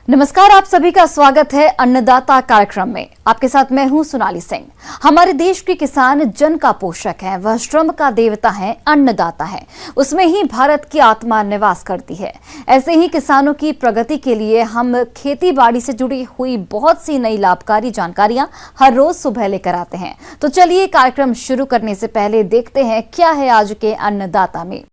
नमस्कार, आप सभी का स्वागत है अन्नदाता कार्यक्रम में। आपके साथ मैं हूं सोनाली सिंह। हमारे देश के किसान जन का पोषक है, वह श्रम का देवता है, अन्नदाता है। उसमें ही भारत की आत्मा निवास करती है। ऐसे ही किसानों की प्रगति के लिए हम खेती बाड़ी से जुड़ी हुई बहुत सी नई लाभकारी जानकारियां हर रोज सुबह लेकर आते हैं। तो चलिए कार्यक्रम शुरू करने से पहले देखते हैं क्या है आज के अन्नदाता में।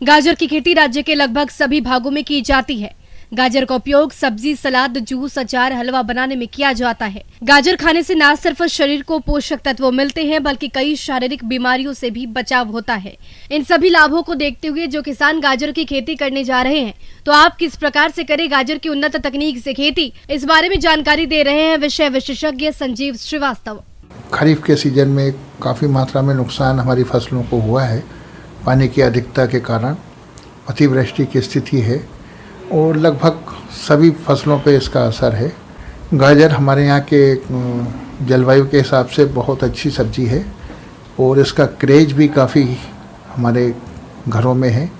गाजर की खेती राज्य के लगभग सभी भागों में की जाती है। गाजर का उपयोग सब्जी, सलाद, जूस, अचार, हलवा बनाने में किया जाता है। गाजर खाने से न सिर्फ शरीर को पोषक तत्व मिलते हैं बल्कि कई शारीरिक बीमारियों से भी बचाव होता है। इन सभी लाभों को देखते हुए जो किसान गाजर की खेती करने जा रहे हैं, तो आप किस प्रकार से करें गाजर की उन्नत तकनीक से खेती, इस बारे में जानकारी दे रहे हैं विषय विशेषज्ञ संजीव श्रीवास्तव। खरीफ के सीजन में काफ़ी मात्रा में नुकसान हमारी फसलों को हुआ है। पानी की अधिकता के कारण अतिवृष्टि की स्थिति है और लगभग सभी फसलों पे इसका असर है। गाजर हमारे यहाँ के जलवायु के हिसाब से बहुत अच्छी सब्जी है और इसका क्रेज भी काफ़ी हमारे घरों में है।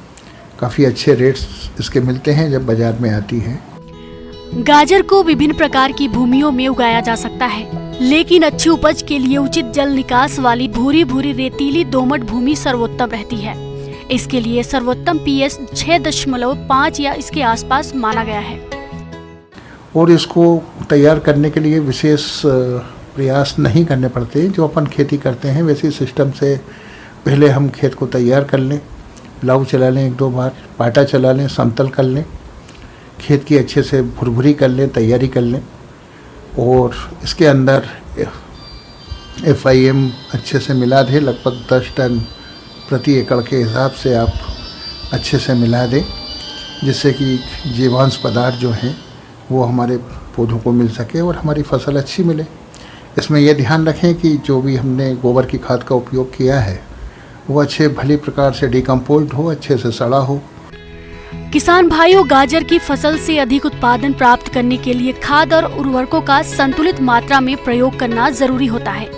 काफ़ी अच्छे रेट्स इसके मिलते हैं जब बाज़ार में आती है। गाजर को विभिन्न प्रकार की भूमियों में उगाया जा सकता है, लेकिन अच्छी उपज के लिए उचित जल निकास वाली भूरी भूरी रेतीली दोमट भूमि सर्वोत्तम रहती है। इसके लिए सर्वोत्तम पीएच 6.5 या इसके आसपास माना गया है। और इसको तैयार करने के लिए विशेष प्रयास नहीं करने पड़ते। जो अपन खेती करते हैं वैसे सिस्टम से पहले हम खेत को तैयार कर लें, लाऊ चला लें, 1-2 बार पाटा चला लें, समतल कर लें, खेत की अच्छे से भुरभुरी कर लें, तैयारी कर लें और इसके अंदर FIM अच्छे से मिला दें। लगभग 10 टन प्रति एकड़ के हिसाब से आप अच्छे से मिला दें, जिससे कि जीवांश पदार्थ जो हैं वो हमारे पौधों को मिल सके और हमारी फसल अच्छी मिले। इसमें यह ध्यान रखें कि जो भी हमने गोबर की खाद का उपयोग किया है वो अच्छे भली प्रकार से डिकम्पोज्ड हो, अच्छे से सड़ा हो। किसान भाइयों, गाजर की फसल से अधिक उत्पादन प्राप्त करने के लिए खाद और उर्वरकों का संतुलित मात्रा में प्रयोग करना जरूरी होता है।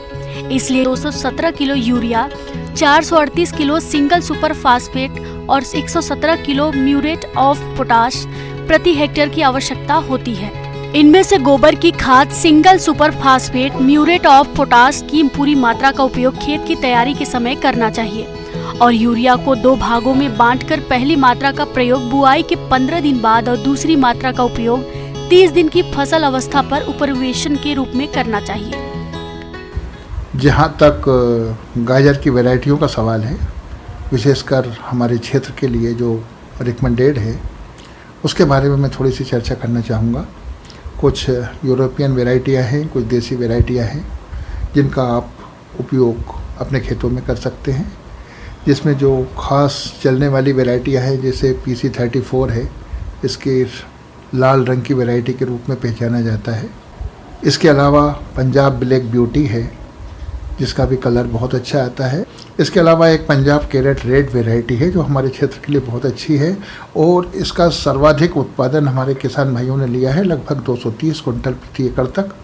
इसलिए 217 kilo urea, 438 kilo single super phosphate और 117 किलो म्यूरेट ऑफ पोटाश प्रति हेक्टेयर की आवश्यकता होती है। इनमें से गोबर की खाद, single super phosphate, muriate of potash की पूरी मात्रा का उपयोग खेत की तैयारी के समय करना चाहिए और यूरिया को 2 भागों में बांटकर पहली मात्रा का प्रयोग बुआई के 15 दिन बाद और दूसरी मात्रा का उपयोग 30 दिन की फसल अवस्था पर उपरिवेशन के रूप में करना चाहिए। जहाँ तक गाजर की वैरायटियों का सवाल है, विशेषकर हमारे क्षेत्र के लिए जो रिकमेंडेड है उसके बारे में मैं थोड़ी सी चर्चा करना चाहूँगा। कुछ यूरोपियन वैरायटियाँ हैं, कुछ देसी वैरायटियाँ हैं जिनका आप उपयोग अपने खेतों में कर सकते हैं। जिसमें जो ख़ास चलने वाली वैरायटियाँ है जैसे PC 34 है, इसके लाल रंग की वैरायटी के रूप में पहचाना जाता है। इसके अलावा पंजाब ब्लैक ब्यूटी है जिसका भी कलर बहुत अच्छा आता है। इसके अलावा एक पंजाब कैरेट रेड वैरायटी है जो हमारे क्षेत्र के लिए बहुत अच्छी है और इसका सर्वाधिक उत्पादन हमारे किसान भाइयों ने लिया है, लगभग 230 कुंटल प्रति एकड़ तक,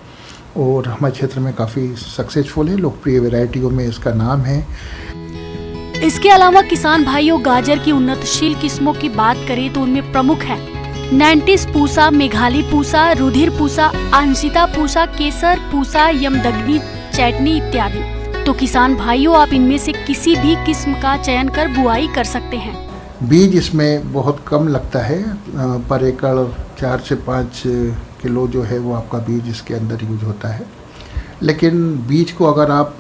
और हमारे क्षेत्र में काफ़ी सक्सेसफुल है। लोकप्रिय वैरायटियों में इसका नाम है। इसके अलावा किसान भाइयों, गाजर की उन्नतशील किस्मों की बात करें तो उनमें प्रमुख है 90 पूसा, मेघाली पूसा, रुधिर पूसा, आंशिता पूसा, केसर पूसा, यमदग्नि, चटनी इत्यादि। तो किसान भाइयों, आप इनमें से किसी भी किस्म का चयन कर बुआई कर सकते हैं। बीज इसमें बहुत कम लगता है, पर एकड़ 4 से 5 किलो जो है वो आपका बीज इसके अंदर यूज होता है। लेकिन बीज को अगर आप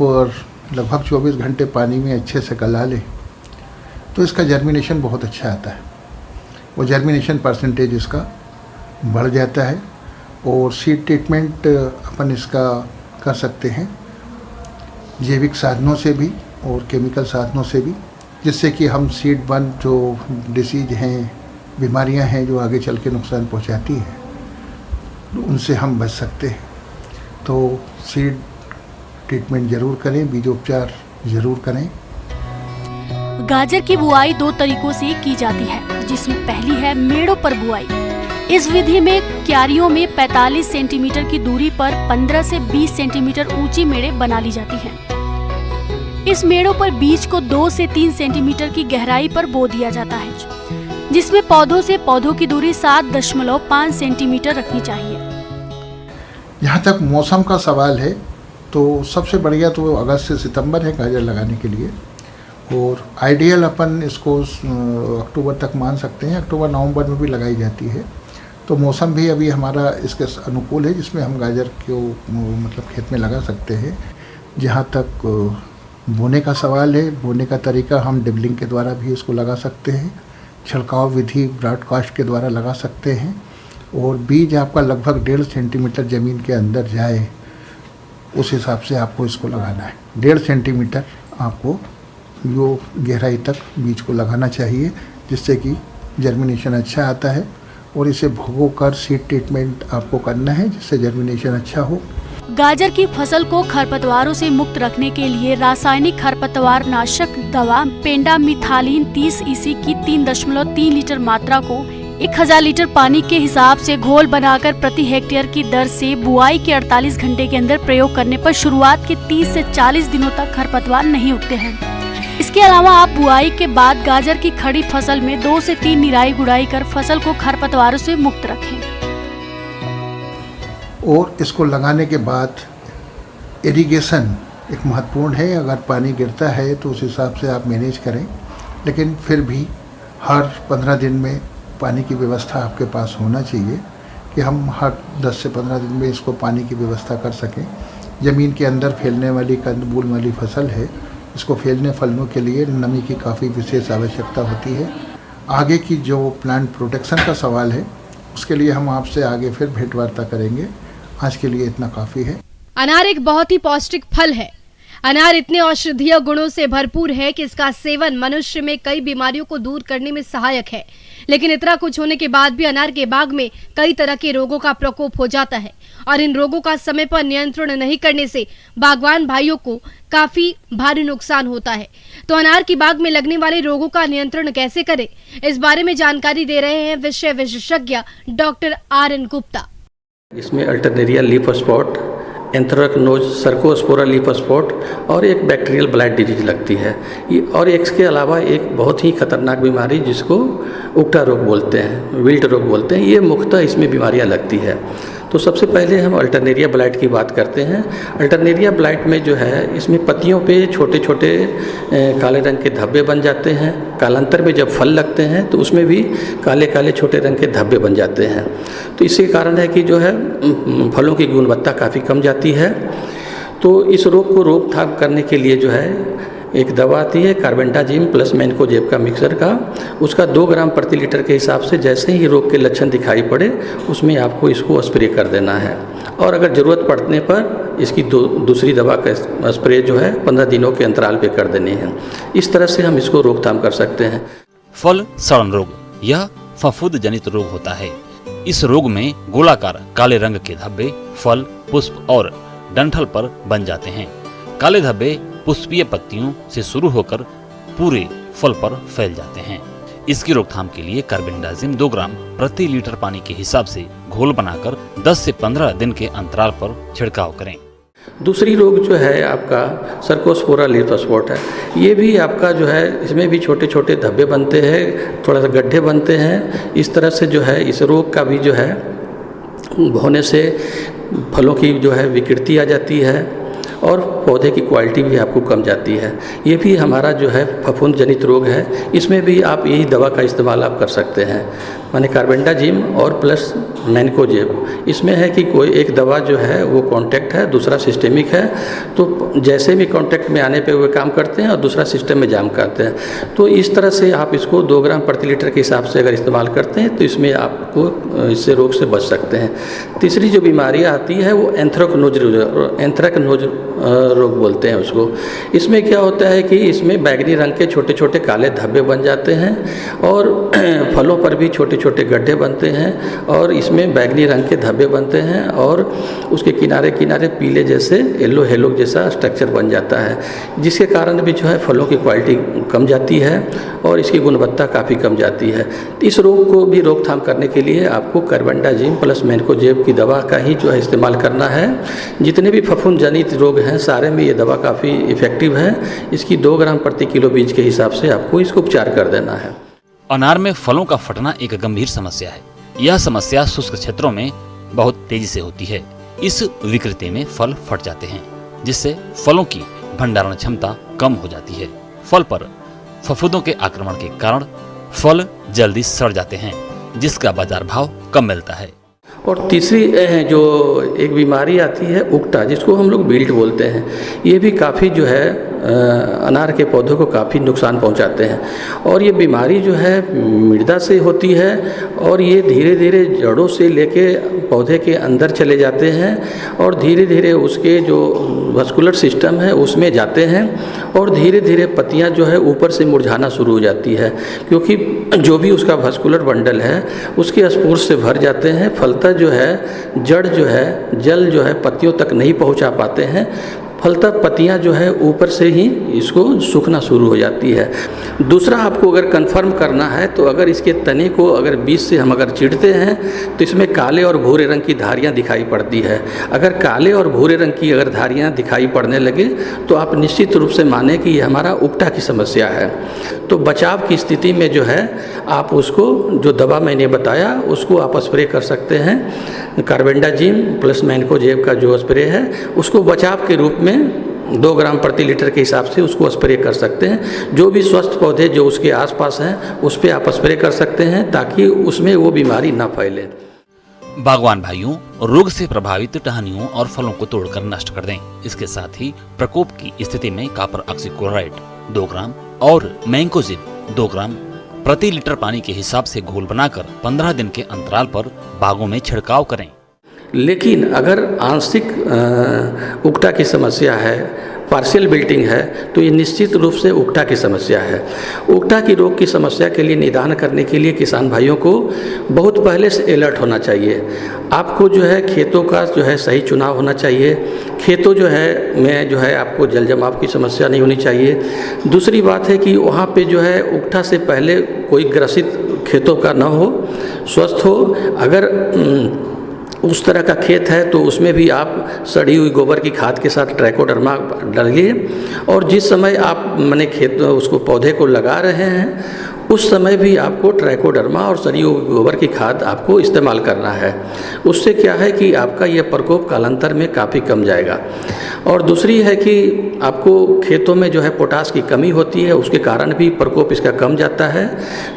लगभग 24 घंटे पानी में अच्छे से गला लें तो इसका जर्मिनेशन बहुत अच्छा आता है। वो जर्मिनेशन परसेंटेज इसका बढ़ जाता है और सीड ट्रीटमेंट अपन इसका कर सकते हैं जैविक साधनों से भी और केमिकल साधनों से भी, जिससे कि हम सीड बर्न जो डिसीज हैं, बीमारियां हैं जो आगे चल के नुकसान पहुंचाती हैं, उनसे हम बच सकते हैं। तो सीड ट्रीटमेंट ज़रूर करें, बीजोपचार ज़रूर करें। गाजर की बुआई 2 तरीकों से की जाती है, जिसमें पहली है मेड़ों पर बुआई। इस विधि में क्यारियों में 45 सेंटीमीटर की दूरी पर 15 से 20 सेंटीमीटर ऊंची मेड़ें बना ली जाती हैं। इस मेड़ों पर बीज को 2 से 3 सेंटीमीटर की गहराई पर बो दिया जाता है। जिसमें पौधों से पौधों की दूरी 7.5 सेंटीमीटर रखनी चाहिए। जहाँ तक मौसम का सवाल है तो सबसे बढ़िया तो अगस्त से सितंबर है गाजर लगाने के लिए, और आइडियल अपन इसको अक्टूबर तक मान सकते हैं। अक्टूबर नवंबर में भी लगाई जाती है, तो मौसम भी अभी हमारा इसके अनुकूल है जिसमें हम गाजर को मतलब खेत में लगा सकते हैं। जहाँ तक बोने का सवाल है, बोने का तरीका हम डिबलिंग के द्वारा भी इसको लगा सकते हैं, छिड़काव विधि ब्रॉडकास्ट के द्वारा लगा सकते हैं, और बीज आपका लगभग 1.5 सेंटीमीटर ज़मीन के अंदर जाए उस हिसाब से आपको इसको लगाना है। 1.5 सेंटीमीटर आपको यो गहराई तक बीज को लगाना चाहिए, जिससे कि जर्मिनेशन अच्छा आता है, और इसे भगो कर सीड ट्रीटमेंट आपको करना है जिससे जर्मिनेशन अच्छा हो। गाजर की फसल को खरपतवारों से मुक्त रखने के लिए रासायनिक खरपतवार नाशक दवा पेंडामिथालिन 30 EC की 3.3 लीटर मात्रा को 1000 लीटर पानी के हिसाब से घोल बनाकर प्रति हेक्टेयर की दर से बुआई के 48 घंटे के अंदर प्रयोग करने पर शुरुआत के 30 से 40 दिनों तक खरपतवार नहीं उगते हैं। इसके अलावा आप बुआई के बाद गाजर की खड़ी फसल में 2 से 3 निराई गुड़ाई कर फसल को खरपतवारों से मुक्त रखें। और इसको लगाने के बाद इरिगेशन एक महत्वपूर्ण है। अगर पानी गिरता है तो उस हिसाब से आप मैनेज करें, लेकिन फिर भी हर 15 दिन में पानी की व्यवस्था आपके पास होना चाहिए कि हम हर 10 से 15 दिन में इसको पानी की व्यवस्था कर सकें। ज़मीन के अंदर फैलने वाली कंदमूल वाली फसल है, इसको फैलने फलने के लिए नमी की काफ़ी विशेष आवश्यकता होती है। आगे की जो प्लांट प्रोटेक्शन का सवाल है उसके लिए हम आपसे आगे फिर भेंटवार्ता करेंगे। आज के लिए इतना काफ़ी है। अनार एक बहुत ही पौष्टिक फल है। अनार इतने औषधीय गुणों से भरपूर है कि इसका सेवन मनुष्य में कई बीमारियों को दूर करने में सहायक है। लेकिन इतना कुछ होने के बाद भी अनार के बाग में कई तरह के रोगों का प्रकोप हो जाता है, और इन रोगों का समय पर नियंत्रण नहीं करने से बागवान भाइयों को काफी भारी नुकसान होता है। तो अनार की बाग में लगने वाले रोगों का नियंत्रण कैसे करें, इस बारे में जानकारी दे रहे हैं विषय विशेषज्ञ डॉक्टर RN गुप्ता। इसमें Alternaria leaf spot, anthracnose, Cercospora leaf spot और एक बैक्टीरियल ब्लाइट डिजीज लगती है। और इसके अलावा एक बहुत ही खतरनाक बीमारी जिसको उक्टा रोग बोलते हैं, विल्ट रोग बोलते हैं, ये मुख्यतः इसमें बीमारियां लगती है। तो सबसे पहले हम अल्टरनेरिया ब्लाइट की बात करते हैं। अल्टरनेरिया ब्लाइट में जो है इसमें पत्तियों पे छोटे छोटे काले रंग के धब्बे बन जाते हैं। कालांतर में जब फल लगते हैं तो उसमें भी काले काले छोटे रंग के धब्बे बन जाते हैं। तो इसके कारण है कि जो है फलों की गुणवत्ता काफ़ी कम जाती है। तो इस रोग को रोकथाम करने के लिए जो है एक दवा आती है कार्बेंडाजिम प्लस मैनकोजेब का मिक्सर का, उसका 2 ग्राम प्रति लीटर के हिसाब से जैसे ही रोग के लक्षण दिखाई पड़े उसमें आपको इसको स्प्रे कर देना है। और अगर ज़रूरत पड़ने पर इसकी दूसरी दवा का स्प्रे जो है 15 दिनों के अंतराल पे कर देनी है। इस तरह से हम इसको रोकथाम कर सकते हैं। फल सड़न रोग यह फफूंद जनित रोग होता है। इस रोग में गोलाकार काले रंग के धब्बे फल, पुष्प और डंठल पर बन जाते हैं। काले धब्बे पुष्पीय पत्तियों से शुरू होकर पूरे फल पर फैल जाते हैं। इसकी रोकथाम के लिए कार्बेंडाजिम 2 ग्राम प्रति लीटर पानी के हिसाब से घोल बनाकर 10 से 15 दिन के अंतराल पर छिड़काव करें। दूसरी रोग जो है आपका सर्कोस्पोरा लीफ स्पॉट है। ये भी आपका जो है इसमें भी छोटे छोटे धब्बे बनते हैं, थोड़ा सा गड्ढे बनते हैं। इस तरह से जो है इस रोग का भी जो है होने से फलों की जो है विकृति आ जाती है और पौधे की क्वालिटी भी आपको कम जाती है। ये भी हमारा जो है फफूंद जनित रोग है। इसमें भी आप यही दवा का इस्तेमाल आप कर सकते हैं, माने कार्बेंडाजिम और प्लस मैनकोजेब। इसमें है कि कोई एक दवा जो है वो कॉन्टैक्ट है, दूसरा सिस्टेमिक है। तो जैसे भी कॉन्टैक्ट में आने पे वो काम करते हैं और दूसरा सिस्टम में जाम करते हैं। तो इस तरह से आप इसको 2 ग्राम प्रति लीटर के हिसाब से अगर इस्तेमाल करते हैं तो इसमें आपको इससे रोग से बच सकते हैं। तीसरी जो बीमारियाँ आती है वो एंथ्रेक्नोज रोग बोलते हैं उसको। इसमें क्या होता है कि इसमें बैगनी रंग के छोटे छोटे काले धब्बे बन जाते हैं और फलों पर भी छोटे छोटे गड्ढे बनते हैं और इसमें बैगनी रंग के धब्बे बनते हैं और उसके किनारे किनारे पीले जैसे येलो हेलोक जैसा स्ट्रक्चर बन जाता है, जिसके कारण भी जो है फलों की क्वालिटी कम जाती है और इसकी गुणवत्ता काफ़ी कम जाती है। इस रोग को भी रोकथाम करने के लिए आपको कार्बेंडाजिम प्लस मैनकोजेब की दवा का ही जो है इस्तेमाल करना है। जितने भी फफूंद जनित रोग हैं सारे में ये दवा काफ़ी इफ़ेक्टिव है। इसकी 2 ग्राम प्रति किलो बीज के हिसाब से आपको इसको उपचार कर देना है। अनार में फलों का फटना एक गंभीर समस्या है। यह समस्या शुष्क क्षेत्रों में बहुत तेजी से होती है। इस विकृति में फल फट जाते हैं, जिससे फलों की भंडारण क्षमता कम हो जाती है। फल पर फफूंदों के आक्रमण के कारण फल जल्दी सड़ जाते हैं, जिसका बाजार भाव कम मिलता है। और तीसरी जो एक बीमारी आती है उकटा, जिसको हम लोग बिल्ट बोलते हैं, ये भी काफ़ी जो है अनार के पौधों को काफ़ी नुकसान पहुंचाते हैं। और ये बीमारी जो है मृदा से होती है और ये धीरे धीरे जड़ों से लेके पौधे के अंदर चले जाते हैं और धीरे धीरे उसके जो वस्कुलर सिस्टम है उसमें जाते हैं और धीरे धीरे पत्तियां जो है ऊपर से मुरझाना शुरू हो जाती है, क्योंकि जो भी उसका वस्कुलर बंडल है उसके स्पोर से भर जाते हैं। फलतः जो है जड़ जो है जल जो है पत्तियों तक नहीं पहुंचा पाते हैं। फलतः पत्तियां जो है ऊपर से ही इसको सूखना शुरू हो जाती है। दूसरा, आपको अगर कंफर्म करना है तो अगर इसके तने को अगर बीच से हम अगर चीरते हैं तो इसमें काले और भूरे रंग की धारियां दिखाई पड़ती है। अगर काले और भूरे रंग की अगर धारियां दिखाई पड़ने लगे तो आप निश्चित रूप से माने कि ये हमारा उकटा की समस्या है। तो बचाव की स्थिति में जो है आप उसको जो दवा मैंने बताया उसको आप स्प्रे कर सकते हैं। कार्बेंडाजिम प्लस मैनकोजेब का जो स्प्रे है उसको बचाव के रूप में 2 ग्राम प्रति लीटर के हिसाब से उसको स्प्रे कर सकते हैं। जो भी स्वस्थ पौधे जो उसके आसपास हैं उस पर आप स्प्रे कर सकते हैं ताकि उसमें वो बीमारी ना फैले। बागवान भाइयों, रोग से प्रभावित टहनियों और फलों को तोड़कर नष्ट कर दें। इसके साथ ही प्रकोप की स्थिति में कॉपर ऑक्सीक्लोराइड 2 ग्राम और मैंकोजेब 2 ग्राम प्रति लीटर पानी के हिसाब से घोल बनाकर 15 दिन के अंतराल पर बागों में छिड़काव करें। लेकिन अगर आंशिक उकटा की समस्या है, पार्शियल बिल्टिंग है, तो ये निश्चित रूप से उकटा की समस्या है। उकटा की रोग की समस्या के लिए निदान करने के लिए किसान भाइयों को बहुत पहले से अलर्ट होना चाहिए। आपको जो है खेतों का जो है सही चुनाव होना चाहिए। खेतों जो है में जो है आपको जल जमाव की समस्या नहीं होनी चाहिए। दूसरी बात है कि वहाँ पे जो है उकटा से पहले कोई ग्रसित खेतों का न हो, स्वस्थ हो। अगर उस तरह का खेत है तो उसमें भी आप सड़ी हुई गोबर की खाद के साथ ट्राइकोडर्मा डालिए और जिस समय आप मैंने खेत उसको पौधे को लगा रहे हैं उस समय भी आपको ट्राइकोडर्मा और सड़ी हुई गोबर की खाद आपको इस्तेमाल करना है। उससे क्या है कि आपका यह प्रकोप कालांतर में काफ़ी कम जाएगा। और दूसरी है कि आपको खेतों में जो है पोटास की कमी होती है, उसके कारण भी प्रकोप इसका कम जाता है।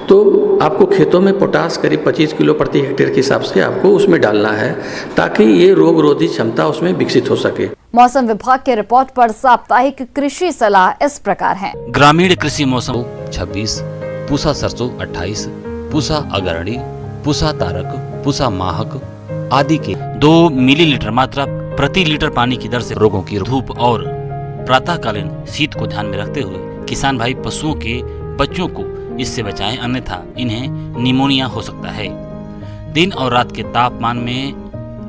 तो आपको खेतों में पोटास करीब 25 किलो प्रति हेक्टेयर के हिसाब से आपको उसमें डालना है ताकि ये रोग रोधी क्षमता उसमें विकसित हो सके। मौसम विभाग के रिपोर्ट पर साप्ताहिक कृषि सलाह इस प्रकार है। ग्रामीण कृषि मौसम 26, पूसा सरसों 28, पूसा अगरणी, पूसा तारक, पूसा माहक आदि के 2 मिलीलीटर मात्रा प्रति लीटर पानी की दर से रोगों की धूप और प्रातःकालीन शीत को ध्यान में रखते हुए किसान भाई पशुओं के बच्चों को इससे बचाएं, अन्यथा इन्हें निमोनिया हो सकता है। दिन और रात के तापमान में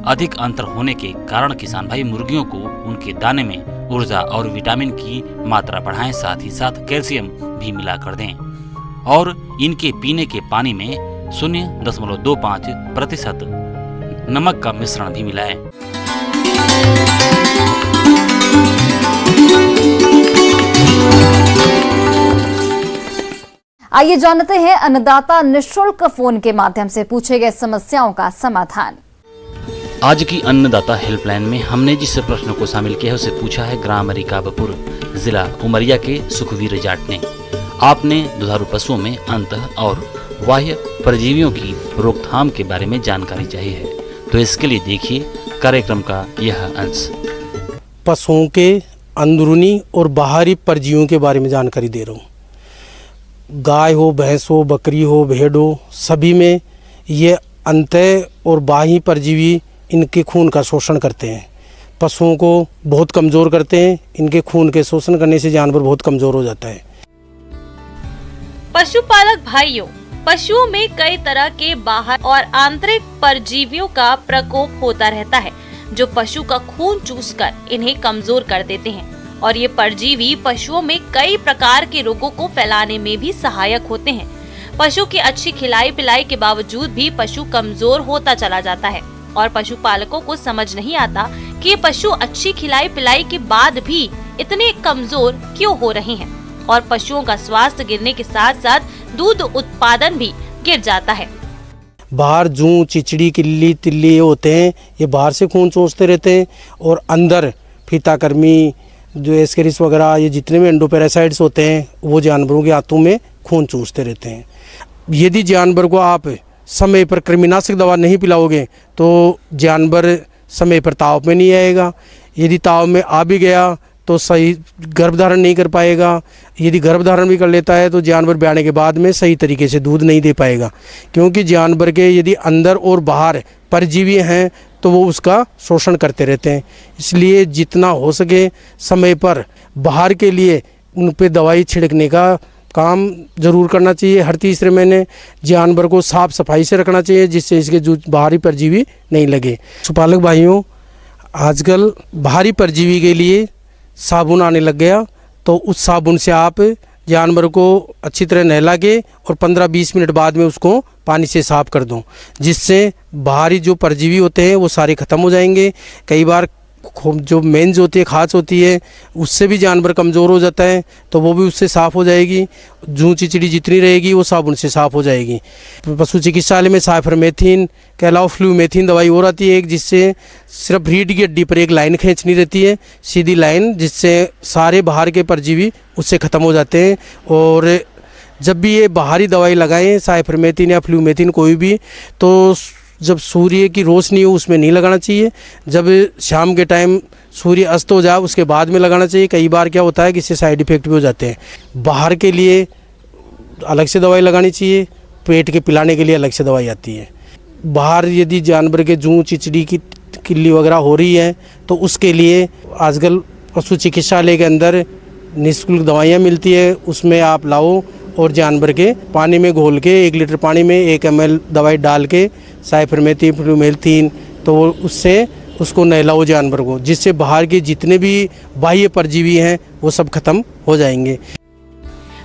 अधिक अंतर होने के कारण किसान भाई मुर्गियों को उनके दाने में ऊर्जा और विटामिन की मात्रा बढ़ाएं, साथ ही साथ कैल्शियम भी मिला कर दें और इनके पीने के पानी में 0.25% नमक का मिश्रण भी मिलाएं। आइए जानते हैं अन्नदाता निःशुल्क फोन के माध्यम से पूछे गए समस्याओं का समाधान। आज की अन्नदाता हेल्पलाइन में हमने जिस प्रश्न को शामिल किया है उसे पूछा है ग्राम रिकाबपुर, जिला उमरिया के सुखवीर जाट ने। आपने दुधारू पशुओं में अंतः और बाह्य परजीवियों की रोकथाम के बारे में जानकारी चाहिए है, तो इसके लिए देखिए कार्यक्रम का यह अंश। पशुओं के अंदरूनी और बाहरी परजीवियों के बारे में जानकारी दे रहा हूँ। गाय हो, भैंस हो, बकरी हो, भेड़ हो, सभी में ये अंतः और बाह्य परजीवी इनके खून का शोषण करते हैं, पशुओं को बहुत कमज़ोर करते हैं। इनके खून के शोषण करने से जानवर बहुत कमज़ोर हो जाता है। पशुपालक भाइयों, पशुओं में कई तरह के बाहर और आंतरिक परजीवियों का प्रकोप होता रहता है जो पशु का खून चूसकर इन्हें कमजोर कर देते हैं और ये परजीवी पशुओं में कई प्रकार के रोगों को फैलाने में भी सहायक होते हैं। पशु की अच्छी खिलाई पिलाई के बावजूद भी पशु कमजोर होता चला जाता है और पशुपालकों को समझ नहीं आता कि ये पशु अच्छी खिलाई पिलाई के बाद भी इतने कमजोर क्यों हो रहे हैं और पशुओं का स्वास्थ्य गिरने के साथ साथ दूध उत्पादन भी गिर जाता है। बाहर जूं, चिचड़ी, किल्ली, तिल्ली ये होते हैं, ये बाहर से खून चूसते रहते हैं और अंदर फीताकृमि, जो एस्केरिस वगैरह, ये जितने भी एंडोपैरासाइट्स होते हैं वो जानवरों के आंतों में खून चूसते रहते हैं। यदि जानवर को आप समय पर कृमिनाशक दवा नहीं पिलाओगे तो जानवर समय पर ताव में नहीं आएगा। यदि ताव में आ भी गया तो सही गर्भधारण नहीं कर पाएगा। यदि गर्भधारण भी कर लेता है तो जानवर ब्याने के बाद में सही तरीके से दूध नहीं दे पाएगा, क्योंकि जानवर के यदि अंदर और बाहर परजीवी हैं तो वो उसका शोषण करते रहते हैं। इसलिए जितना हो सके समय पर बाहर के लिए उन पे दवाई छिड़कने का काम ज़रूर करना चाहिए। हर तीसरे महीने जानवर को साफ सफाई से रखना चाहिए, जिससे इसके जो बाहरी परजीवी नहीं लगे। पशुपालक भाइयों, आजकल बाहरी परजीवी के लिए साबुन आने लग गया, तो उस साबुन से आप जानवर को अच्छी तरह नहला के और 15-20 मिनट बाद में उसको पानी से साफ कर दो, जिससे बाहरी जो परजीवी होते हैं वो सारे ख़त्म हो जाएंगे। कई बार जो मेंज होती है, खांच होती है, उससे भी जानवर कमज़ोर हो जाता है, तो वो भी उससे साफ़ हो जाएगी। जूं, चिचड़ी जितनी रहेगी वो साबुन से साफ़ हो जाएगी। पशु चिकित्सालय में साइफरमेथ्रिन के अलावा फ्लूमेथ्रिन दवाई और आती है एक, जिससे सिर्फ रीढ़ की हड्डी पर एक लाइन खींचनी रहती है, सीधी लाइन, जिससे सारे बाहर के परजीवी उससे ख़त्म हो जाते हैं। और जब भी ये बाहरी दवाई लगाएं, साइफरमेथ्रिन या फ्लूमेथ्रिन कोई भी, तो जब सूर्य की रोशनी हो उसमें नहीं लगाना चाहिए। जब शाम के टाइम सूर्य अस्त हो जाए उसके बाद में लगाना चाहिए। कई बार क्या होता है कि इससे साइड इफ़ेक्ट भी हो जाते हैं। बाहर के लिए अलग से दवाई लगानी चाहिए, पेट के पिलाने के लिए अलग से दवाई आती है। बाहर यदि जानवर के जूं, चिचड़ी की किल्ली वगैरह हो रही है तो उसके लिए आजकल पशु चिकित्सालय के अंदर निःशुल्क दवाइयाँ मिलती है, उसमें आप लाओ और जानवर के पानी में घोल के 1 लीटर पानी में 1 ml दवाई डाल के साइफरमेथ्रिन, फ्लूमेथ्रिन, तो उससे उसको नहलाओ जानवर को, जिससे बाहर के जितने भी बाह्य परजीवी हैं वो सब खत्म हो जाएंगे।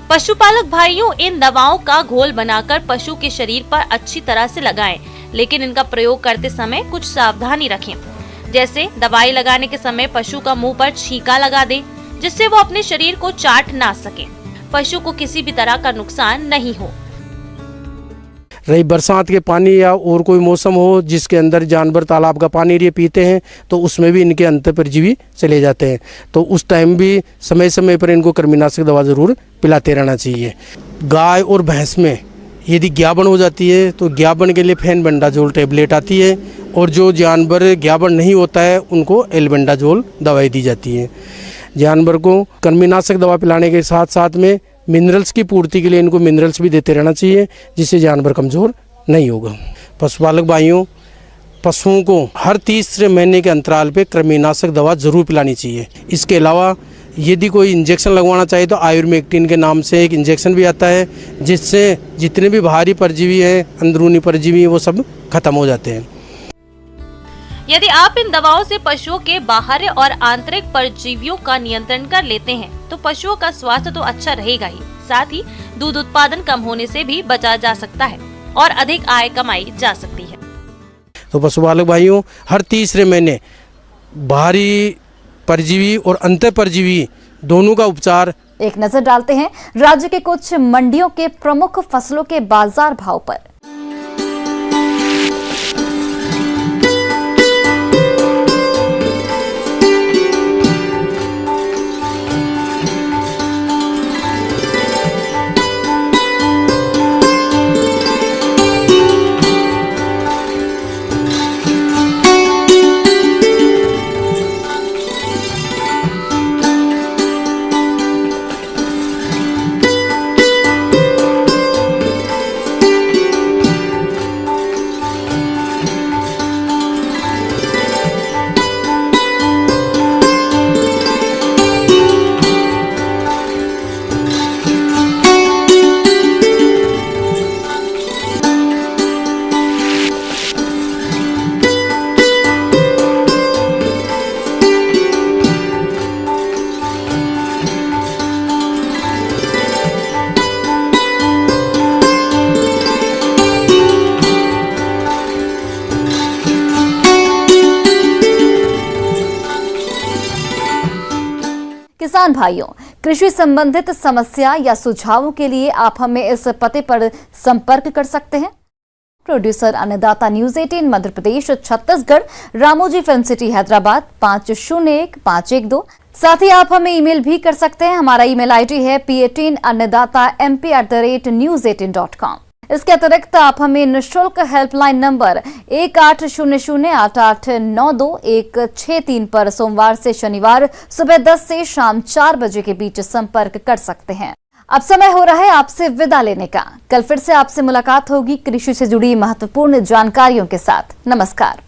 पशुपालक भाइयों, इन दवाओं का घोल बनाकर पशु के शरीर पर अच्छी तरह से लगाएं, लेकिन इनका प्रयोग करते समय कुछ सावधानी रखें। जैसे दवाई लगाने के समय पशु का मुंह पर छींका लगा दें, जिससे वो अपने शरीर को चाट ना सके। पशु को किसी भी तरह का नुकसान नहीं हो। रही बरसात के पानी या और कोई मौसम हो जिसके अंदर जानवर तालाब का पानी ये पीते हैं, तो उसमें भी इनके अंतर परजीवी चले जाते हैं, तो उस टाइम भी समय समय पर इनको कृमिनाशक दवा ज़रूर पिलाते रहना चाहिए। गाय और भैंस में यदि ग्याबन हो जाती है तो ग्याबन के लिए फेनबेंडाजोल टैबलेट आती है, और जो जानवर ग्याबन नहीं होता है उनको एल्बेंडाजोल दवाई दी जाती है। जानवर को कृमिनाशक दवा पिलाने के साथ साथ में मिनरल्स की पूर्ति के लिए इनको मिनरल्स भी देते रहना चाहिए, जिससे जानवर कमज़ोर नहीं होगा। पशुपालक भाइयों, पशुओं को हर तीसरे महीने के अंतराल पे कृमिनाशक दवा ज़रूर पिलानी चाहिए। इसके अलावा यदि कोई इंजेक्शन लगवाना चाहे तो आयुर्मेक्टिन के नाम से एक इंजेक्शन भी आता है, जिससे जितने भी बाहरी परजीवी हैं, अंदरूनी परजीवी, वो सब खत्म हो जाते हैं। यदि आप इन दवाओं से पशुओं के बाहरी और आंतरिक परजीवियों का नियंत्रण कर लेते हैं तो पशुओं का स्वास्थ्य तो अच्छा रहेगा ही, साथ ही दूध उत्पादन कम होने से भी बचा जा सकता है और अधिक आय कमाई जा सकती है। तो पशुपालक भाइयों, हर तीसरे महीने बाहरी परजीवी और अंतर परजीवी दोनों का उपचार। एक नजर डालते हैं राज्य के कुछ मंडियों के प्रमुख फसलों के बाजार भाव पर। किसान भाइयों, कृषि संबंधित समस्या या सुझावों के लिए आप हमें इस पते पर संपर्क कर सकते हैं। प्रोड्यूसर अन्नदाता news 18 Madhya Pradesh Chhattisgarh, Ramoji film city Hyderabad 501512। साथ ही आप हमें ईमेल भी कर सकते हैं। हमारा ईमेल आईडी है p18annadatamp@news18.com। इसके अतिरिक्त आप हमें निःशुल्क हेल्पलाइन नंबर 18008892 पर सोमवार से शनिवार सुबह 10 से शाम 4 बजे के बीच संपर्क कर सकते हैं। अब समय हो रहा है आपसे विदा लेने का। कल फिर से आपसे मुलाकात होगी कृषि से जुड़ी महत्वपूर्ण जानकारियों के साथ। नमस्कार।